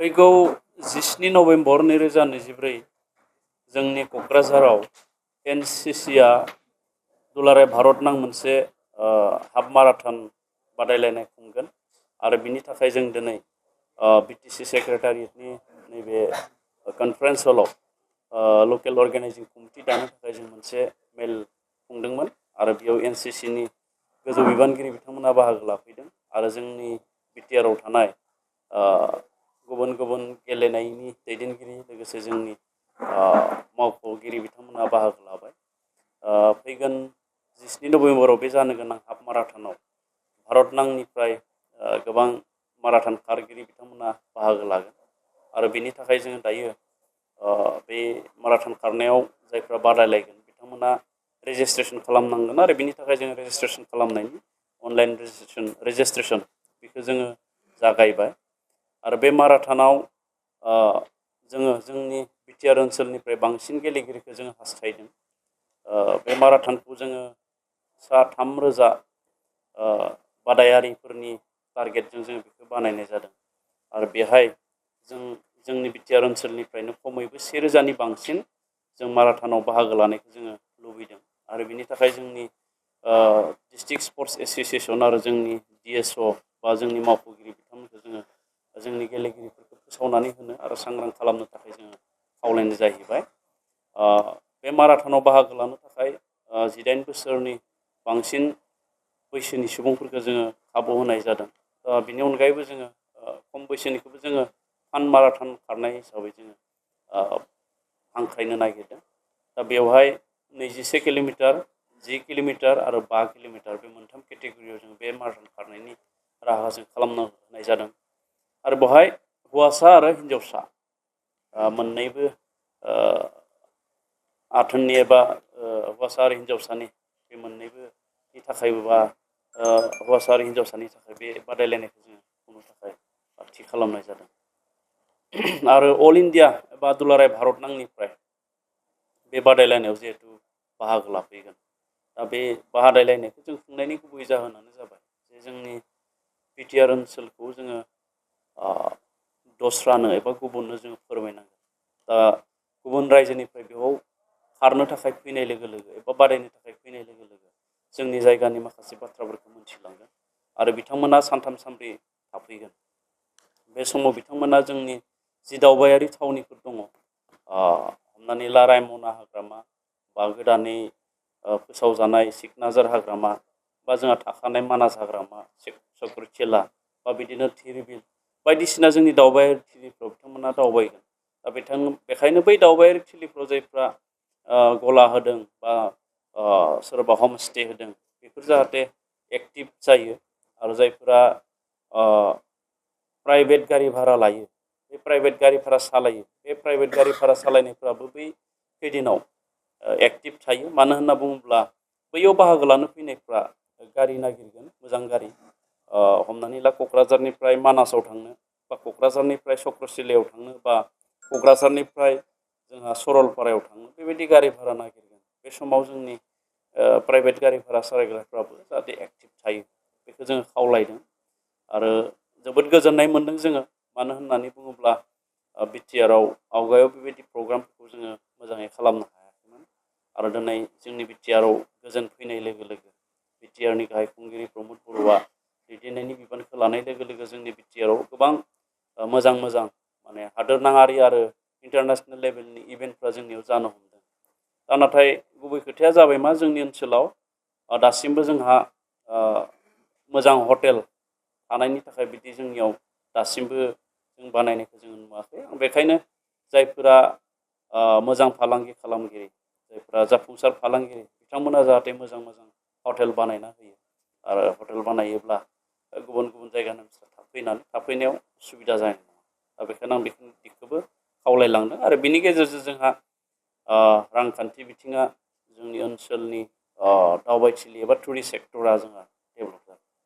फैगौ 17 नभेम्बर 2024 जोंनि क'क्राझाराव एनसिसिआ दुलाराय भारत नां मोनसे हाफ माराथन बादायलायनाय खुंगोन आरो बिनि थाखाय जों दिनै बिटिसि सेक्रेटारियेटनि नैबे कनफारेन्स हलाव लकेल अर्गेनाइजिं कमिटि दानो थाखाय जों मोनसे मेल खुंदोंमोन आरो बेयाव एनसिसिनि गोजौ बिबानगिरि बिथांमोना बाहागो लाफैदों आरो जोंनि बिटिआरआव थानाय गुबुन गुबुन गेलेनायनि दैदेनगिरि लोगोसे जोंनि मावख'गिरि बिथांमोना बाहागो लाबाय। फैगोन 17 नभेम्बराव बे जानो गोनां हाफ माराथनाव भारत नांनिफ्राय गोबां माराथन खारगिरि बिथांमोना बाहागो लागोन आरो बेनि थाखाय जोङो दायो बे माराथन खारनायाव जायफ्रा बादायलायगोन बिथांमोना रेजिस्ट्रेसन खालामनांगोन आरो बिनि थाखाय जोङो रेजिस्ट्रेसन खालामनायनि अनलाइन रेजिस्ट्रेसन बेखौ जोङो जागायबाय आरो बे माराथनाव जोङो जोंनि बिटिआर ओनसोलनिफ्राय बांसिन गेलेगिरिखौ जोङो हास्थायदों। बे माराथनखौ जोङो सा 3,000 बादायारिफोरनि टारगेटजों जों बेखौ बानायनाय जादों आरो बेहाय जोंनि बिटिआर ओनसोलनिफ्रायनो खमैबो 1,000नि बांसिन जों माराथनाव बाहागो लानायखौ जोङो लुबैदों आरो बिनि थाखाय जोंनि डिस्ट्रिक्ट स्पर्ट्स एस'सिएसन आरो जोंनि डिएसअ बा जोंनि मावख'गिरि बिथांमोनखौ जोङो जोंनि गेलेगिरिफोरखौ फोसावनानै होनो आरो सांग्रां खालामनो थाखाय जोङो खावलायनाय जाहैबाय। बे माराथनाव बाहागो लानो थाखाय 18 बोसोरनि बांसिन बैसोनि सुबुंफोरखौ जोङो खाबु होनाय जादों। बिनि अनगायैबो जोङो खम बैसोनिखौबो जोङो फान माराथन खारनाय हिसाबै जोङो हांख्रायनो नागिरदों। दा बेवहाय 21 किल'मिटार 10 किल'मिटार आरो 5 किल'मिटार बे मोनथाम केटेगरियाव जों बे माराथन खारनायनि राहा जों खालामनो होनाय जादों आरो बेवहाय हौवासा आरो हिन्जावसा मोननैबो आथोननि एबा हौवासा आरो हिन्जावसानि बे मोननैबोनि थाखायबो बा हौवासा आरो हिन्जावसानि थाखाय बे बादायलायनायखौ जोङो खुंनो थाखाय थि खालामनाय जादों आरो अल इन्डिया एबा दुलाराय भारत नांनिफ्राय बे बादायलायनायाव जिहेतु बाहागो लाफैगोन। दा बे बादायलायनायखौ जों खुंनायनि गुबै जाहोनानो जाबाय जे जोंनि बिटिआर ओनसोलखौ जोङो दस्रानो एबा गुबुननो जोङो फोरमायनांगोन। दा गुबुन रायजोनिफ्राय बेयाव खारनो थाखाय फैनाय लोगो लोगो एबा बादायनो थाखाय फैनाय लोगो लोगो जोंनि जायगानि माखासे बाथ्राफोरखौ मिथिलांगोन आरो बिथांमोना सानथाम सानब्रै थाफैगोन। बे समाव बिथांमोना जोंनि जि दावबायारि थावनिफोर दङ हमनानै ला रायमना हाग्रामा बा गोदानै फोसावजानाय सिकनाझार हाग्रामा बा जोंहा थाखानाय मानास हाग्रामा चक्रशिला बा बिदिनो धिरबिल बायदिसिना जोंनि दावबायारि थिलिफ्राव बिथांमोना दावबायगोन। दा बेखायनो बै दावबायारि थिलिफ्राव जायफ्रा गला होदों बा सोरबा हमस्टे होदों बेफोर जाहाथे एक्टिभ जायो आरो जायफोरा प्राइभेट गारि भारा लायो बे प्राइभेट गारि भारा सालायो बे प्राइभेट गारि भारा सालायनायफ्राबो बै खैदिनाव एक्टिभ थायो। मानो होनना बुङोब्ला बैयाव बाहागो लानो फैनायफ्रा गारि नागिरगोन मोजां गारि हमनानै ला क'क्राझारनिफ्राय मानासाव थांनो बा क'क्राझारनिफ्राय चक्रशिलायाव थांनो बा क'क्राझारनिफ्राय जोंहा सरलपारायाव थांनो बेबायदि गारि भारा नागिरगोन। बे समाव जोंनि प्राइभेट गारि भारा सालायग्राफ्राबो जाहाथे एक्टिभ थायो बेखौ जोङो खावलायदों आरो जोबोद गोजोननाय मोन्दों जोङो। मानो होननानै बुङोब्ला बिटिआरआव आवगायाव बेबायदि प्रग्रामफोरखौ जोङो मोजाङै खालामनो हायाखैमोन आरो दिनै जोंनि बिटिआरआव गोजोन फैनाय लोगो लोगो बिटिआरनि गाहाय खुंगिरि प्रमद बर'आ दैदेननायनि बिबानखौ लानाय लोगो लोगो जोंनि बिटिआरआव गोबां मोजां मोजां माने हादोरनाङारि आरो इन्टारनेसनेल लेभेलनि इभेन्टफ्रा जोंनियाव जानो हमदों। दा नाथाय गुबै खोथाया जाबाय मा जोंनि ओनसोलाव दासिमबो जोंहा मोजां हटेल थानायनि थाखाय बिदि जोंनियाव दासिमबो जों बानायनायखौ जों नुवाखै। बेखायनो जायफोरा मोजां फालांगि खालामगिरि जायफोरा जाफुंसार फालांगिरि बिथांमोना जाहाथे मोजां मोजां हटेल बानायना होयो आरो हटेल बानायोब्ला गुबुन गुबुन जायगानि मानसिफ्रा थाफैनायाव सुबिदा जानाय नङा। दा बेखायनो आं बेखौबो खावलायलांदों आरो बिनि गेजेरजों जोंहा रांखान्थि बिथिङा जोंनि ओनसोलनि दावबायथिलि एबा टुरिस्ट सेक्टरा जोंहा